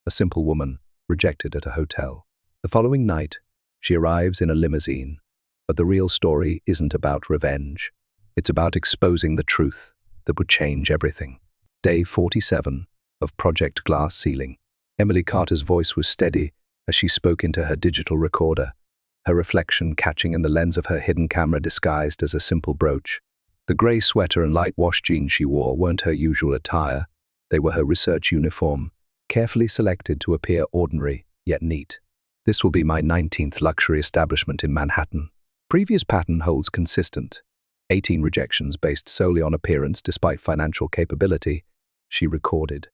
a simple woman, rejected at a hotel. The following night, she arrives in a limousine. But the real story isn't about revenge. It's about exposing the truth that would change everything. Day 47 of Project Glass Ceiling. Emily Carter's voice was steady as she spoke into her digital recorder, her reflection catching in the lens of her hidden camera disguised as a simple brooch. The grey sweater and light wash jeans she wore weren't her usual attire. They were her research uniform, carefully selected to appear ordinary, yet neat. This will be my 19th luxury establishment in Manhattan. Previous pattern holds consistent. 18 rejections based solely on appearance despite financial capability, she recorded.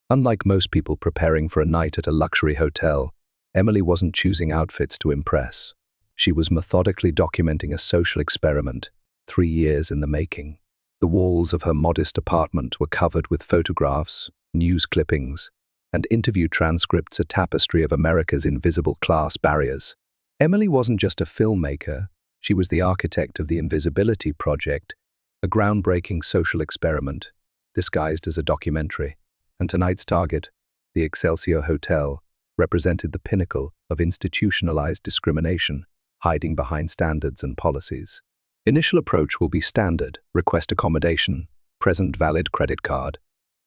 Unlike most people preparing for a night at a luxury hotel, Emily wasn't choosing outfits to impress. She was methodically documenting a social experiment, 3 years in the making. The walls of her modest apartment were covered with photographs, news clippings, and interview transcripts, a tapestry of America's invisible class barriers. Emily wasn't just a filmmaker, she was the architect of the Invisibility Project, a groundbreaking social experiment, disguised as a documentary. And tonight's target, the Excelsior Hotel, represented the pinnacle of institutionalized discrimination, hiding behind standards and policies. Initial approach will be standard: request accommodation, present valid credit card.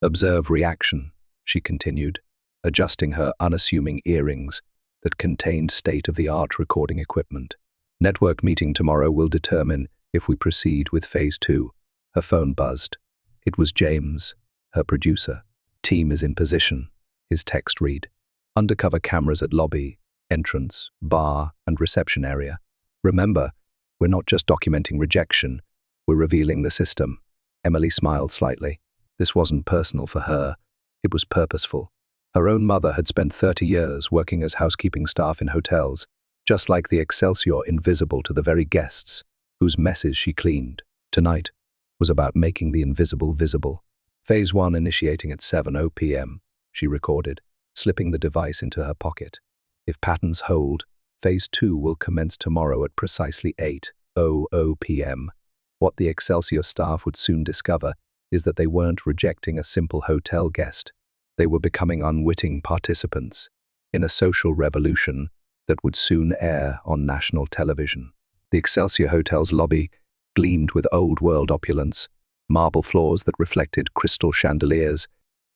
Observe reaction, she continued, adjusting her unassuming earrings that contained state-of-the-art recording equipment. Network meeting tomorrow will determine if we proceed with phase 2. Her phone buzzed. It was James, her producer. Team is in position, his text read. Undercover cameras at lobby, entrance, bar, and reception area. Remember, we're not just documenting rejection, we're revealing the system. Emily smiled slightly. This wasn't personal for her, it was purposeful. Her own mother had spent 30 years working as housekeeping staff in hotels, just like the Excelsior, invisible to the very guests whose messes she cleaned. Tonight was about making the invisible visible. Phase 1 initiating at 7:00 p.m., she recorded, slipping the device into her pocket. If patterns hold, Phase 2 will commence tomorrow at precisely 8:00 p.m. What the Excelsior staff would soon discover is that they weren't rejecting a simple hotel guest. They were becoming unwitting participants in a social revolution that would soon air on national television. The Excelsior Hotel's lobby gleamed with old-world opulence, marble floors that reflected crystal chandeliers,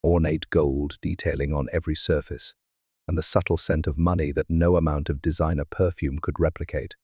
ornate gold detailing on every surface, and the subtle scent of money that no amount of designer perfume could replicate.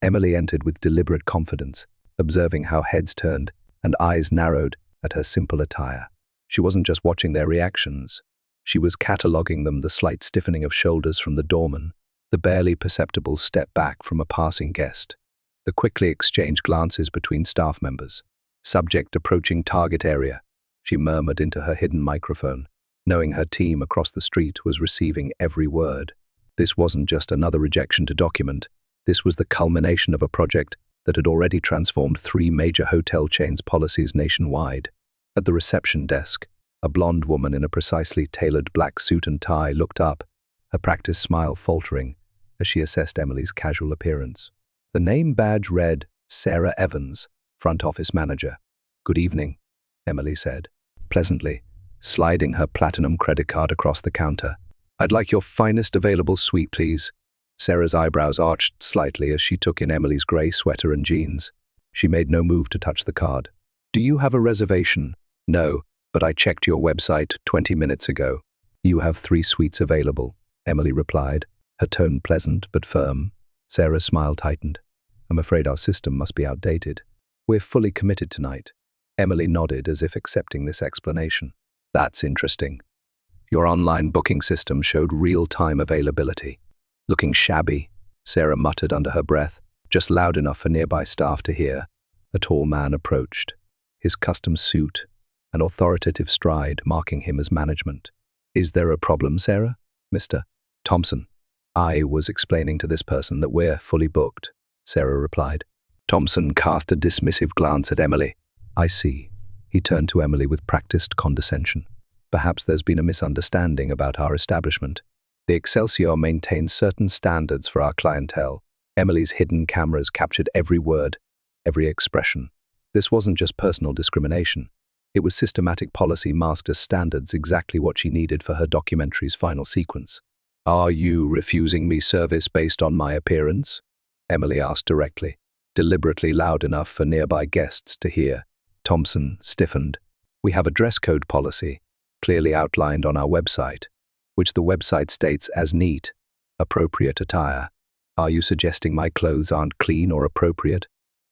Emily entered with deliberate confidence, observing how heads turned and eyes narrowed at her simple attire. She wasn't just watching their reactions. She was cataloguing them: the slight stiffening of shoulders from the doorman, the barely perceptible step back from a passing guest, the quickly exchanged glances between staff members. Subject approaching target area, she murmured into her hidden microphone, knowing her team across the street was receiving every word. This wasn't just another rejection to document. This was the culmination of a project that had already transformed 3 major hotel chains' policies nationwide. At the reception desk, a blonde woman in a precisely tailored black suit and tie looked up, her practiced smile faltering as she assessed Emily's casual appearance. The name badge read, Sarah Evans, front office manager. "Good evening," Emily said, pleasantly, sliding her platinum credit card across the counter. "I'd like your finest available suite, please." Sarah's eyebrows arched slightly as she took in Emily's grey sweater and jeans. She made no move to touch the card. "Do you have a reservation?" "No, but I checked your website 20 minutes ago. You have 3 suites available," Emily replied, her tone pleasant but firm. Sarah's smile tightened. "I'm afraid our system must be outdated. We're fully committed tonight." Emily nodded as if accepting this explanation. "That's interesting. Your online booking system showed real-time availability." "Looking shabby," Sarah muttered under her breath, just loud enough for nearby staff to hear. A tall man approached, his custom suit, an authoritative stride marking him as management. "Is there a problem, Sarah?" "Mr. Thompson, I was explaining to this person that we're fully booked," Sarah replied. Thompson cast a dismissive glance at Emily. "I see." He turned to Emily with practiced condescension. "Perhaps there's been a misunderstanding about our establishment. The Excelsior maintains certain standards for our clientele." Emily's hidden cameras captured every word, every expression. This wasn't just personal discrimination. It was systematic policy masked as standards, exactly what she needed for her documentary's final sequence. "Are you refusing me service based on my appearance?" Emily asked directly, deliberately loud enough for nearby guests to hear. Thompson stiffened. "We have a dress code policy, clearly outlined on our website, which the website states as neat, appropriate attire. Are you suggesting my clothes aren't clean or appropriate?"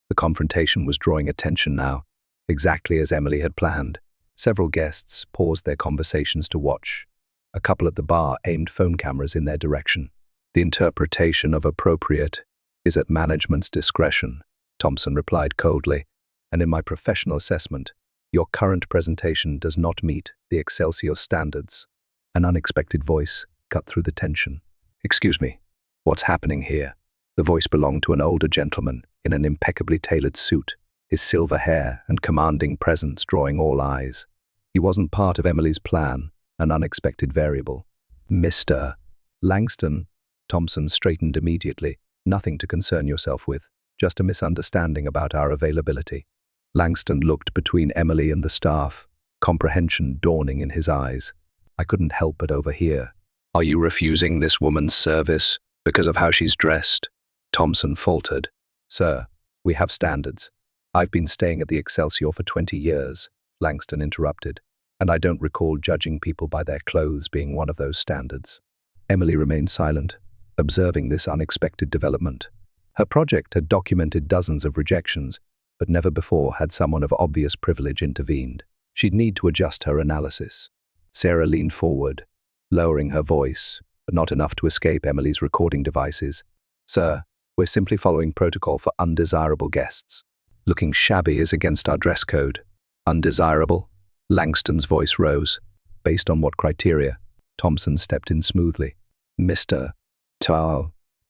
The confrontation was drawing attention now, exactly as Emily had planned. Several guests paused their conversations to watch. A couple at the bar aimed phone cameras in their direction. "The interpretation of appropriate is at management's discretion," Thompson replied coldly, "and in my professional assessment, your current presentation does not meet the Excelsior standards." An unexpected voice cut through the tension. "Excuse me, what's happening here?" The voice belonged to an older gentleman in an impeccably tailored suit, his silver hair and commanding presence drawing all eyes. He wasn't part of Emily's plan, an unexpected variable. "Mr. Langston," Thompson straightened immediately. "Nothing to concern yourself with, just a misunderstanding about our availability." Langston looked between Emily and the staff, comprehension dawning in his eyes. "I couldn't help but overhear. Are you refusing this woman's service because of how she's dressed?" Thompson faltered. "Sir, we have standards. I've been staying at the Excelsior for 20 years, Langston interrupted, "and I don't recall judging people by their clothes being one of those standards." Emily remained silent, observing this unexpected development. Her project had documented dozens of rejections, but never before had someone of obvious privilege intervened. She'd need to adjust her analysis. Sarah leaned forward, lowering her voice, but not enough to escape Emily's recording devices. "Sir, we're simply following protocol for undesirable guests. Looking shabby is against our dress code." "Undesirable?" Langston's voice rose. "Based on what criteria?" Thompson stepped in smoothly. "Mr.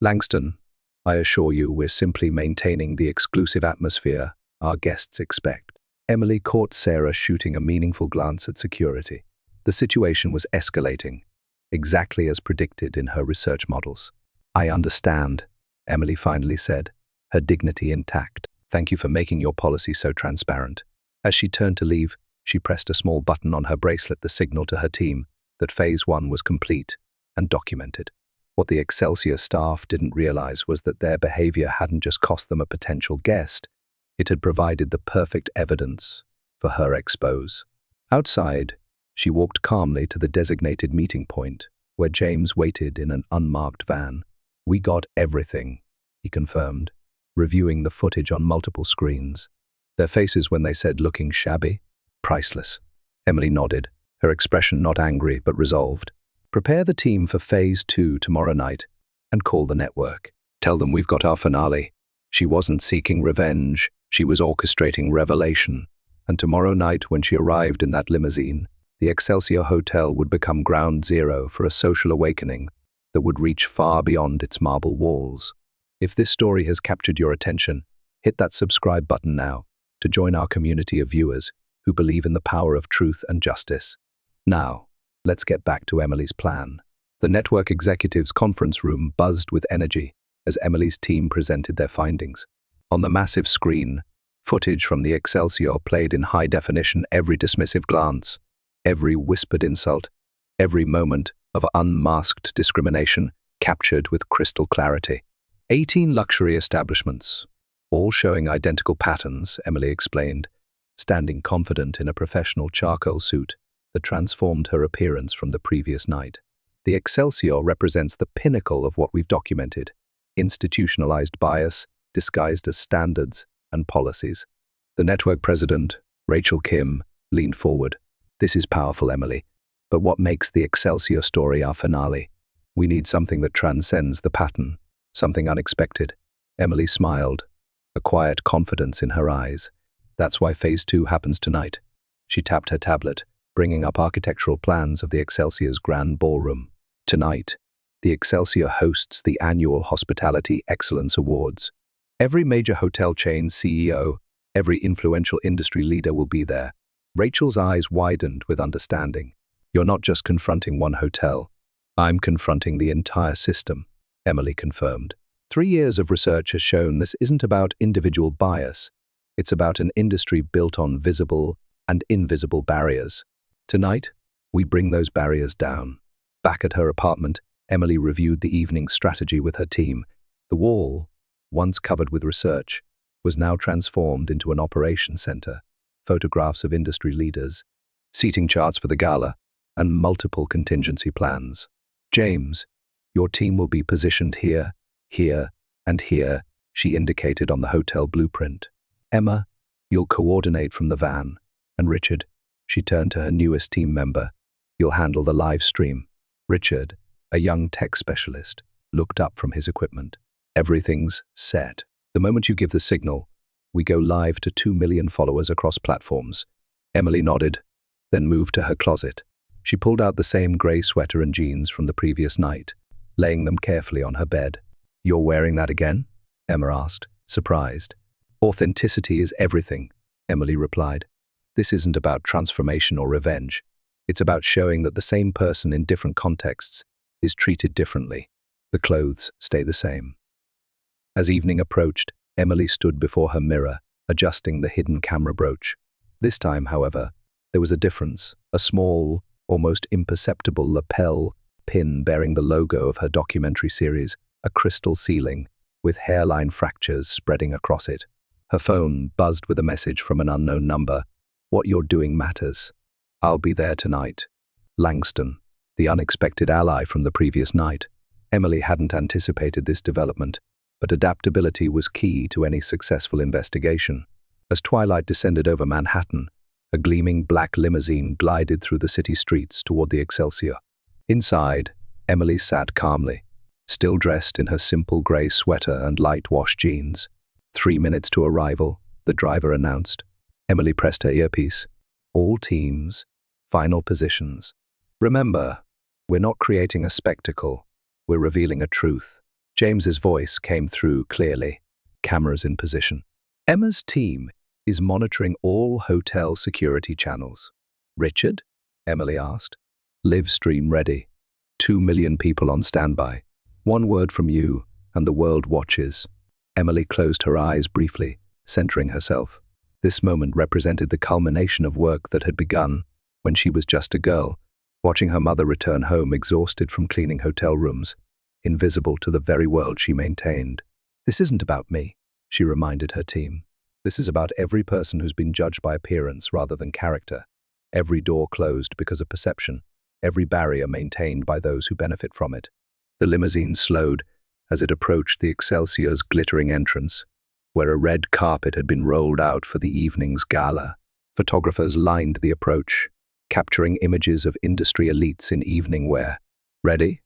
Langston, I assure you we're simply maintaining the exclusive atmosphere our guests expect." Emily caught Sarah shooting a meaningful glance at security. The situation was escalating, exactly as predicted in her research models. "I understand," Emily finally said, her dignity intact. "Thank you for making your policy so transparent." As she turned to leave, she pressed a small button on her bracelet, the signal to her team that Phase 1 was complete and documented. What the Excelsior staff didn't realize was that their behavior hadn't just cost them a potential guest, it had provided the perfect evidence for her expose. Outside, she walked calmly to the designated meeting point, where James waited in an unmarked van. "We got everything," he confirmed, reviewing the footage on multiple screens. Their faces when they said looking shabby? Priceless. Emily nodded, her expression not angry but resolved. "Prepare the team for Phase 2 tomorrow night and call the network. Tell them we've got our finale. She wasn't seeking revenge, she was orchestrating revelation. And tomorrow night when she arrived in that limousine, the Excelsior Hotel would become ground zero for a social awakening that would reach far beyond its marble walls." If this story has captured your attention, hit that subscribe button now to join our community of viewers who believe in the power of truth and justice. Now, let's get back to Emily's plan. The network executives' conference room buzzed with energy as Emily's team presented their findings. On the massive screen, footage from the Excelsior played in high definition, every dismissive glance, every whispered insult, every moment of unmasked discrimination captured with crystal clarity. 18 luxury establishments, all showing identical patterns, Emily explained, standing confident in a professional charcoal suit that transformed her appearance from the previous night. The Excelsior represents the pinnacle of what we've documented, institutionalized bias disguised as standards and policies. The network president, Rachel Kim, leaned forward. "This is powerful, Emily, but what makes the Excelsior story our finale? We need something that transcends the pattern, something unexpected." Emily smiled, a quiet confidence in her eyes. "That's why Phase 2 happens tonight." She tapped her tablet, bringing up architectural plans of the Excelsior's grand ballroom. Tonight, the Excelsior hosts the annual Hospitality Excellence Awards. Every major hotel chain CEO, every influential industry leader will be there. Rachel's eyes widened with understanding. "You're not just confronting one hotel. I'm confronting the entire system," Emily confirmed. 3 years of research has shown this isn't about individual bias. It's about an industry built on visible, and invisible barriers. Tonight, we bring those barriers down. Back at her apartment, Emily reviewed the evening's strategy with her team. The wall, once covered with research, was now transformed into an operations center, photographs of industry leaders, seating charts for the gala, and multiple contingency plans. James, your team will be positioned here, here, and here, she indicated on the hotel blueprint. Emma, you'll coordinate from the van. And Richard, she turned to her newest team member, you'll handle the live stream. Richard, a young tech specialist, looked up from his equipment. Everything's set. The moment you give the signal, we go live to 2 million followers across platforms. Emily nodded, then moved to her closet. She pulled out the same grey sweater and jeans from the previous night, laying them carefully on her bed. You're wearing that again? Emma asked, surprised. Authenticity is everything, Emily replied. This isn't about transformation or revenge. It's about showing that the same person in different contexts is treated differently. The clothes stay the same. As evening approached, Emily stood before her mirror, adjusting the hidden camera brooch. This time, however, there was a difference, a small, almost imperceptible lapel pin bearing the logo of her documentary series, a crystal ceiling, with hairline fractures spreading across it. Her phone buzzed with a message from an unknown number. What you're doing matters. I'll be there tonight. Langston, the unexpected ally from the previous night. Emily hadn't anticipated this development, but adaptability was key to any successful investigation. As twilight descended over Manhattan, a gleaming black limousine glided through the city streets toward the Excelsior. Inside, Emily sat calmly, still dressed in her simple grey sweater and light-wash jeans. 3 minutes to arrival, the driver announced. Emily pressed her earpiece. All teams, final positions. Remember, we're not creating a spectacle, we're revealing a truth. James's voice came through clearly, cameras in position. Emma's team is monitoring all hotel security channels. Richard? Emily asked. Live stream ready. 2 million people on standby. One word from you, and the world watches. Emily closed her eyes briefly, centering herself. This moment represented the culmination of work that had begun when she was just a girl, watching her mother return home exhausted from cleaning hotel rooms, invisible to the very world she maintained. This isn't about me, she reminded her team. This is about every person who's been judged by appearance rather than character. Every door closed because of perception, every barrier maintained by those who benefit from it. The limousine slowed as it approached the Excelsior's glittering entrance, where a red carpet had been rolled out for the evening's gala. Photographers lined the approach, capturing images of industry elites in evening wear. Ready?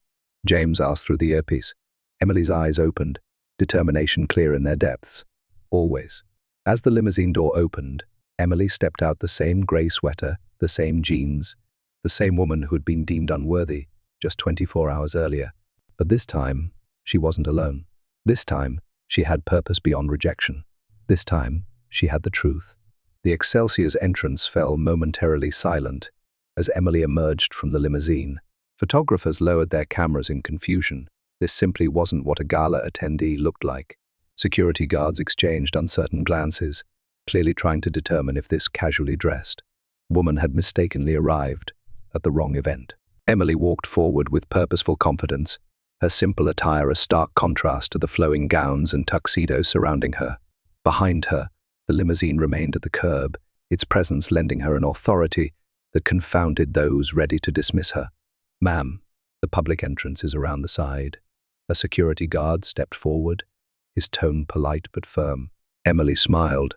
James asked through the earpiece. Emily's eyes opened, determination clear in their depths. Always. As the limousine door opened, Emily stepped out the same grey sweater, the same jeans, the same woman who had been deemed unworthy just 24 hours earlier. But this time, she wasn't alone. This time, she had purpose beyond rejection. This time, she had the truth. The Excelsior's entrance fell momentarily silent as Emily emerged from the limousine. Photographers lowered their cameras in confusion. This simply wasn't what a gala attendee looked like. Security guards exchanged uncertain glances, clearly trying to determine if this casually dressed woman had mistakenly arrived at the wrong event. Emily walked forward with purposeful confidence, her simple attire a stark contrast to the flowing gowns and tuxedos surrounding her. Behind her, the limousine remained at the curb, its presence lending her an authority that confounded those ready to dismiss her. Ma'am, the public entrance is around the side. A security guard stepped forward, his tone polite but firm. Emily smiled.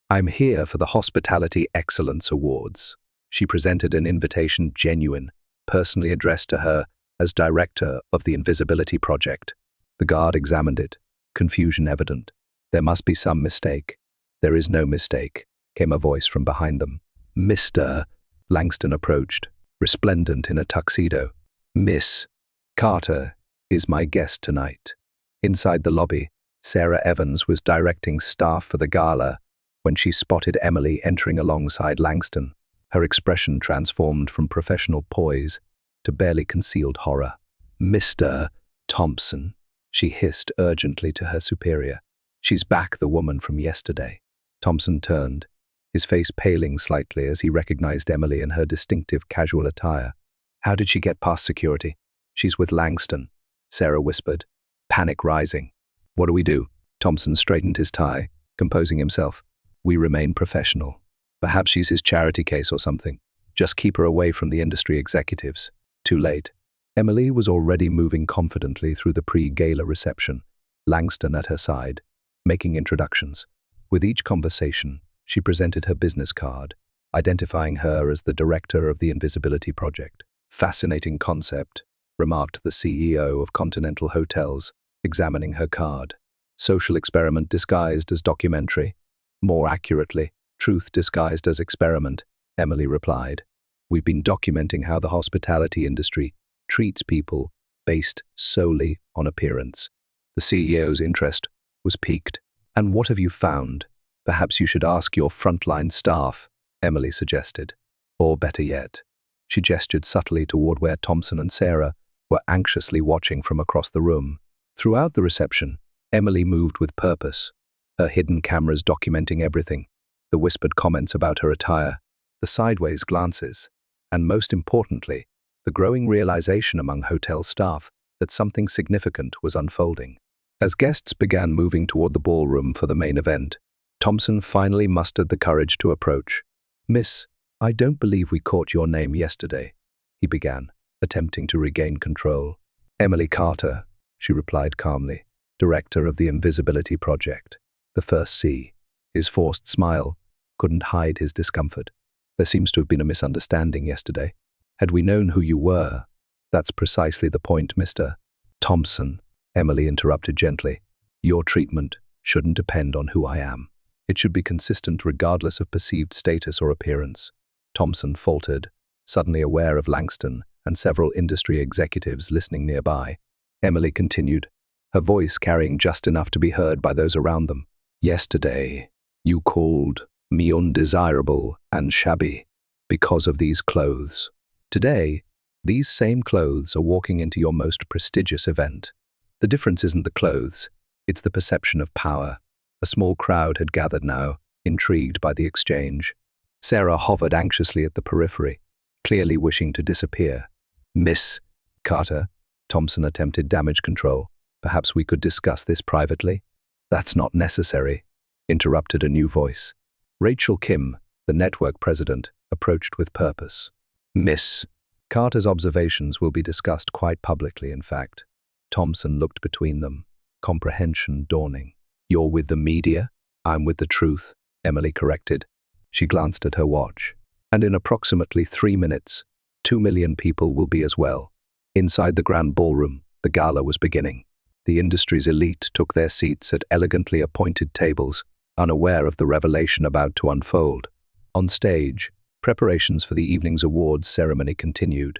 I'm here for the Hospitality Excellence Awards. She presented an invitation genuine, personally addressed to her as director of the Invisibility Project. The guard examined it, confusion evident. There must be some mistake. There is no mistake, came a voice from behind them. Mr. Langston approached, resplendent in a tuxedo. Miss Carter is my guest tonight. Inside the lobby, Sarah Evans was directing staff for the gala when she spotted Emily entering alongside Langston. Her expression transformed from professional poise to barely concealed horror. Mr. Thompson, she hissed urgently to her superior. She's back, the woman from yesterday. Thompson turned, his face paling slightly as he recognized Emily in her distinctive casual attire. "How did she get past security?" "She's with Langston," Sarah whispered, panic rising. "What do we do?" Thompson straightened his tie, composing himself. "We remain professional. Perhaps she's his charity case or something. Just keep her away from the industry executives." Too late. Emily was already moving confidently through the pre-gala reception, Langston at her side, making introductions. With each conversation, she presented her business card, identifying her as the director of the Invisibility Project. "Fascinating concept," remarked the CEO of Continental Hotels, examining her card. "Social experiment disguised as documentary. More accurately, truth disguised as experiment," Emily replied. "We've been documenting how the hospitality industry treats people based solely on appearance." The CEO's interest was piqued. "And what have you found? Perhaps you should ask your frontline staff," Emily suggested. "Or better yet," she gestured subtly toward where Thompson and Sarah were anxiously watching from across the room. Throughout the reception, Emily moved with purpose, her hidden cameras documenting everything, the whispered comments about her attire, the sideways glances, and most importantly, the growing realization among hotel staff that something significant was unfolding. As guests began moving toward the ballroom for the main event, Thompson finally mustered the courage to approach. "Miss, I don't believe we caught your name yesterday," he began, attempting to regain control. "Emily Carter," she replied calmly, "Director of the Invisibility Project, the first C." His forced smile couldn't hide his discomfort. "There seems to have been a misunderstanding yesterday. Had we known who you were—" "That's precisely the point, Mr. Thompson," Emily interrupted gently. "Your treatment shouldn't depend on who I am. It should be consistent regardless of perceived status or appearance." Thompson faltered, suddenly aware of Langston and several industry executives listening nearby. Emily continued, her voice carrying just enough to be heard by those around them. "Yesterday, you called me undesirable and shabby because of these clothes. Today, these same clothes are walking into your most prestigious event. The difference isn't the clothes, it's the perception of power." A small crowd had gathered now, intrigued by the exchange. Sarah hovered anxiously at the periphery, clearly wishing to disappear. "Miss Carter," Thompson attempted damage control. "Perhaps we could discuss this privately?" "That's not necessary," interrupted a new voice. Rachel Kim, the network president, approached with purpose. "Miss Carter's observations will be discussed quite publicly, in fact." Thompson looked between them, comprehension dawning. "You're with the media? I'm with the truth," Emily corrected. She glanced at her watch. "And in approximately 3 minutes, 2 million people will be as well." Inside the grand ballroom, the gala was beginning. The industry's elite took their seats at elegantly appointed tables, unaware of the revelation about to unfold. On stage, preparations for the evening's awards ceremony continued.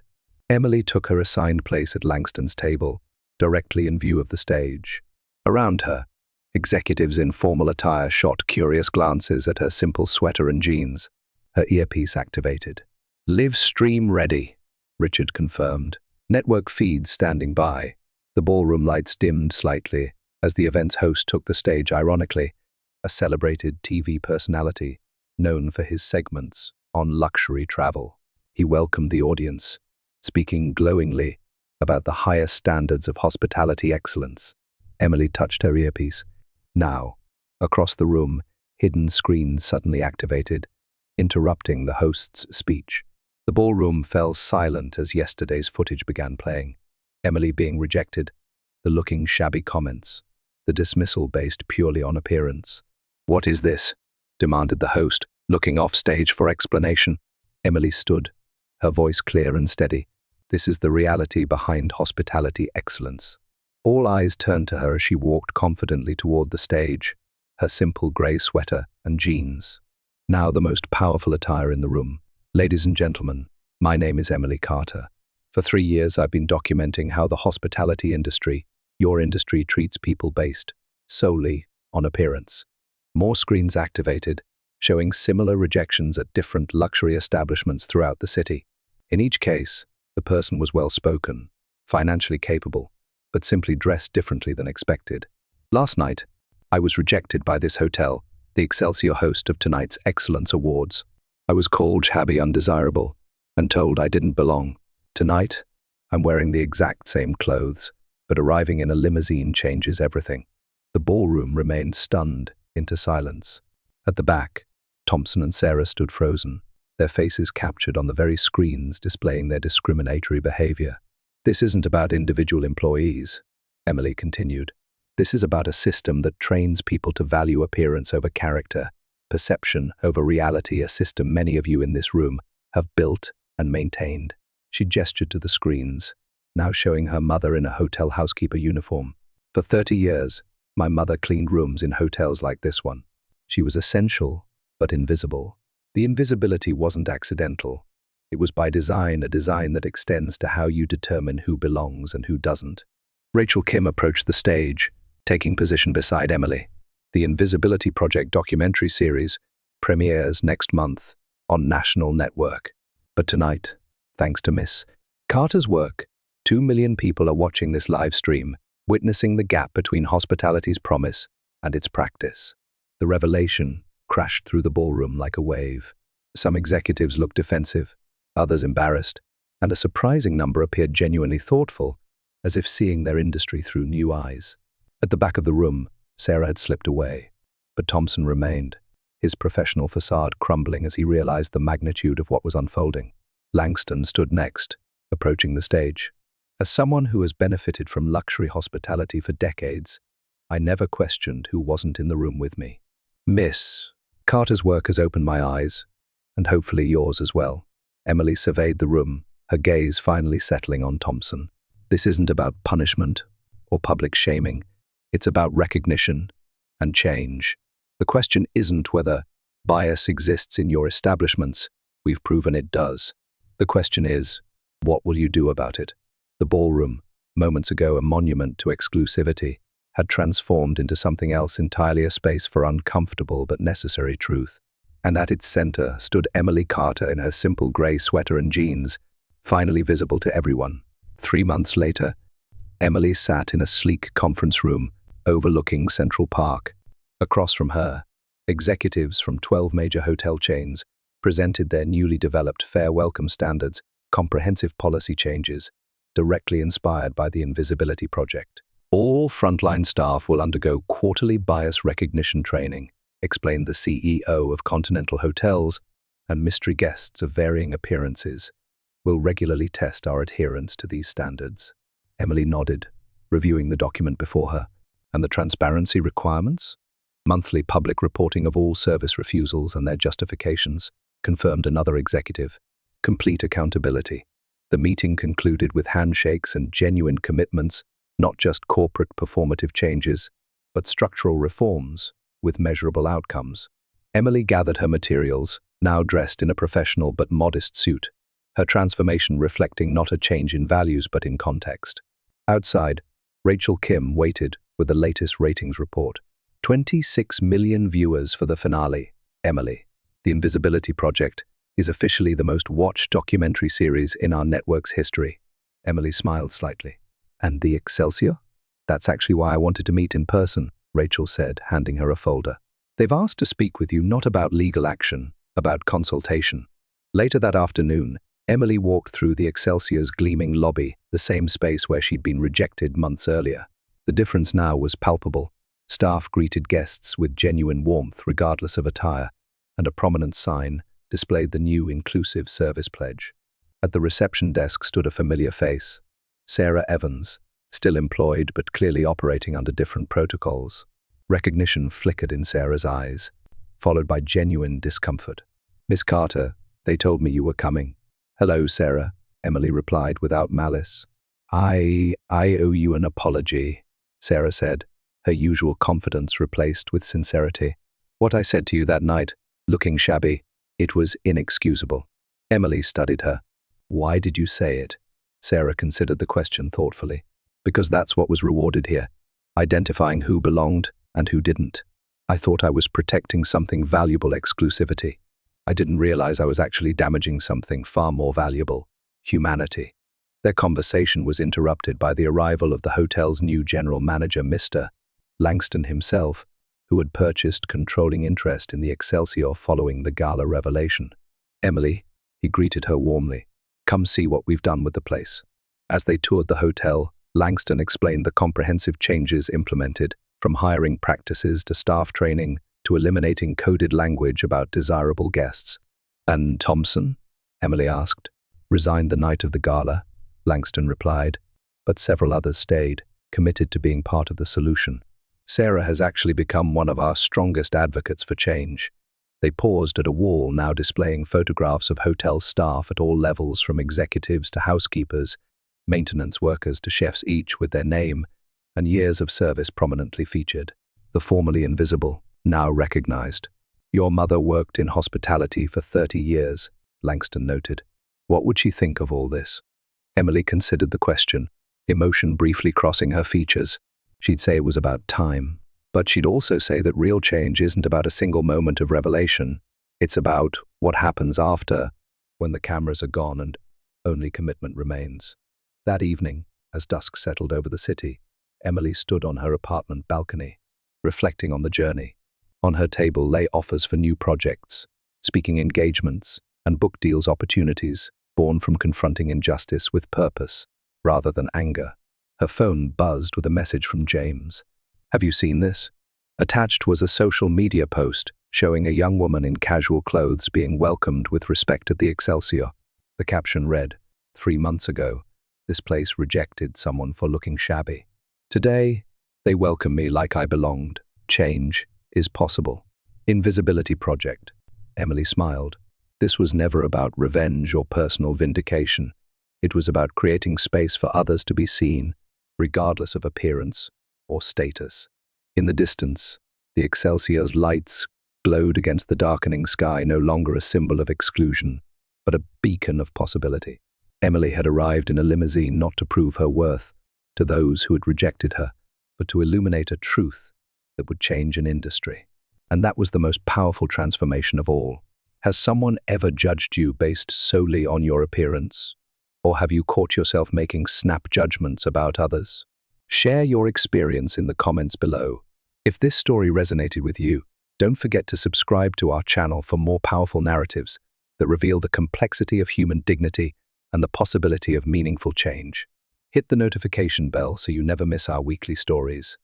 Emily took her assigned place at Langston's table, directly in view of the stage. Around her, executives in formal attire shot curious glances at her simple sweater and jeans. Her earpiece activated. "Live stream ready," Richard confirmed. Network feeds standing by. The ballroom lights dimmed slightly as the event's host took the stage ironically, a celebrated TV personality known for his segments on luxury travel. He welcomed the audience, speaking glowingly about the highest standards of hospitality excellence. Emily touched her earpiece. Now, across the room, hidden screens suddenly activated, interrupting the host's speech. The ballroom fell silent as yesterday's footage began playing. Emily being rejected, the looking shabby comments, the dismissal based purely on appearance. "What is this?" demanded the host, looking off stage for explanation. Emily stood, her voice clear and steady. "This is the reality behind hospitality excellence." All eyes turned to her as she walked confidently toward the stage, her simple grey sweater and jeans. Now the most powerful attire in the room. "Ladies and gentlemen, my name is Emily Carter. For 3 years I've been documenting how the hospitality industry, your industry, treats people based solely on appearance." More screens activated, showing similar rejections at different luxury establishments throughout the city. In each case, the person was well-spoken, financially capable, but simply dressed differently than expected. "Last night, I was rejected by this hotel," the Excelsior host of tonight's Excellence Awards. I was called shabby undesirable and told I didn't belong. Tonight, I'm wearing the exact same clothes, but arriving in a limousine changes everything. The ballroom remained stunned into silence. At the back, Thompson and Sarah stood frozen, their faces captured on the very screens displaying their discriminatory behavior. This isn't about individual employees, Emily continued. This is about a system that trains people to value appearance over character, perception over reality, a system many of you in this room have built and maintained. She gestured to the screens, now showing her mother in a hotel housekeeper uniform. For 30 years, my mother cleaned rooms in hotels like this one. She was essential, but invisible. The invisibility wasn't accidental. It was by design, a design that extends to how you determine who belongs and who doesn't. Rachel Kim approached the stage, taking position beside Emily. The Invisibility Project documentary series premieres next month on National Network. But tonight, thanks to Miss Carter's work, 2 million people are watching this live stream, witnessing the gap between hospitality's promise and its practice. The revelation crashed through the ballroom like a wave. Some executives looked defensive, others embarrassed, and a surprising number appeared genuinely thoughtful, as if seeing their industry through new eyes. At the back of the room, Sarah had slipped away, but Thompson remained, his professional facade crumbling as he realized the magnitude of what was unfolding. Langston stood next, approaching the stage. As someone who has benefited from luxury hospitality for decades, I never questioned who wasn't in the room with me. Miss Carter's work has opened my eyes, and hopefully yours as well. Emily surveyed the room, her gaze finally settling on Thompson. This isn't about punishment or public shaming. It's about recognition and change. The question isn't whether bias exists in your establishments. We've proven it does. The question is, what will you do about it? The ballroom, moments ago a monument to exclusivity, had transformed into something else entirely, a space for uncomfortable but necessary truth. And at its center stood Emily Carter in her simple gray sweater and jeans, finally visible to everyone. 3 months later, Emily sat in a sleek conference room overlooking Central Park. Across from her, executives from 12 major hotel chains presented their newly developed fair welcome standards, comprehensive policy changes, directly inspired by the Invisibility Project. All frontline staff will undergo quarterly bias recognition training, explained the CEO of Continental Hotels, and mystery guests of varying appearances will regularly test our adherence to these standards. Emily nodded, reviewing the document before her. And the transparency requirements? Monthly public reporting of all service refusals and their justifications, confirmed another executive. Complete accountability. The meeting concluded with handshakes and genuine commitments, not just corporate performative changes, but structural reforms with measurable outcomes. Emily gathered her materials, now dressed in a professional but modest suit, her transformation reflecting not a change in values but in context. Outside, Rachel Kim waited with the latest ratings report. 26 million viewers for the finale. Emily, The Invisibility Project, is officially the most watched documentary series in our network's history. Emily smiled slightly. And the Excelsior? That's actually why I wanted to meet in person, Rachel said, handing her a folder. They've asked to speak with you not about legal action, about consultation. Later that afternoon, Emily walked through the Excelsior's gleaming lobby, the same space where she'd been rejected months earlier. The difference now was palpable. Staff greeted guests with genuine warmth regardless of attire, and a prominent sign displayed the new inclusive service pledge. At the reception desk stood a familiar face, Sarah Evans, still employed but clearly operating under different protocols. Recognition flickered in Sarah's eyes, followed by genuine discomfort. "Miss Carter, they told me you were coming." "Hello, Sarah," Emily replied without malice. I owe you an apology," Sarah said, her usual confidence replaced with sincerity. "What I said to you that night, looking shabby, it was inexcusable." Emily studied her. "Why did you say it?" Sarah considered the question thoughtfully. "Because that's what was rewarded here, identifying who belonged and who didn't. I thought I was protecting something valuable, exclusivity. I didn't realize I was actually damaging something far more valuable, humanity." Their conversation was interrupted by the arrival of the hotel's new general manager, Mr. Langston himself, who had purchased controlling interest in the Excelsior following the gala revelation. "Emily," he greeted her warmly, "come see what we've done with the place." As they toured the hotel, Langston explained the comprehensive changes implemented, from hiring practices to staff training to eliminating coded language about desirable guests. "And Thompson?" Emily asked. "Resigned the night of the gala," Langston replied, "but several others stayed, committed to being part of the solution. Sarah has actually become one of our strongest advocates for change." They paused at a wall now displaying photographs of hotel staff at all levels, from executives to housekeepers, maintenance workers to chefs, each with their name and years of service prominently featured. The formerly invisible, now recognized. "Your mother worked in hospitality for 30 years, Langston noted. "What would she think of all this?" Emily considered the question, emotion briefly crossing her features. She'd say it was about time, but she'd also say that real change isn't about a single moment of revelation. It's about what happens after, when the cameras are gone and only commitment remains. That evening, as dusk settled over the city, Emily stood on her apartment balcony, reflecting on the journey. On her table lay offers for new projects, speaking engagements, and book deals opportunities, born from confronting injustice with purpose, rather than anger. Her phone buzzed with a message from James. "Have you seen this?" Attached was a social media post showing a young woman in casual clothes being welcomed with respect at the Excelsior. The caption read, "3 months ago, this place rejected someone for looking shabby. Today, they welcome me like I belonged. Change is possible." Invisibility Project. Emily smiled. This was never about revenge or personal vindication. It was about creating space for others to be seen, regardless of appearance or status. In the distance, the Excelsior's lights glowed against the darkening sky, no longer a symbol of exclusion, but a beacon of possibility. Emily had arrived in a limousine not to prove her worth to those who had rejected her, but to illuminate a truth that would change an industry. And that was the most powerful transformation of all. Has someone ever judged you based solely on your appearance? Or have you caught yourself making snap judgments about others? Share your experience in the comments below. If this story resonated with you, don't forget to subscribe to our channel for more powerful narratives that reveal the complexity of human dignity and the possibility of meaningful change. Hit the notification bell so you never miss our weekly stories,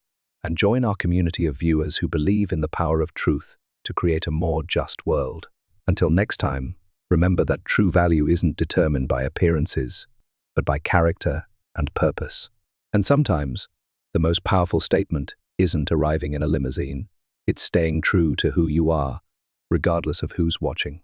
and join our community of viewers who believe in the power of truth to create a more just world. Until next time, remember that true value isn't determined by appearances, but by character and purpose. And sometimes, the most powerful statement isn't arriving in a limousine. It's staying true to who you are, regardless of who's watching.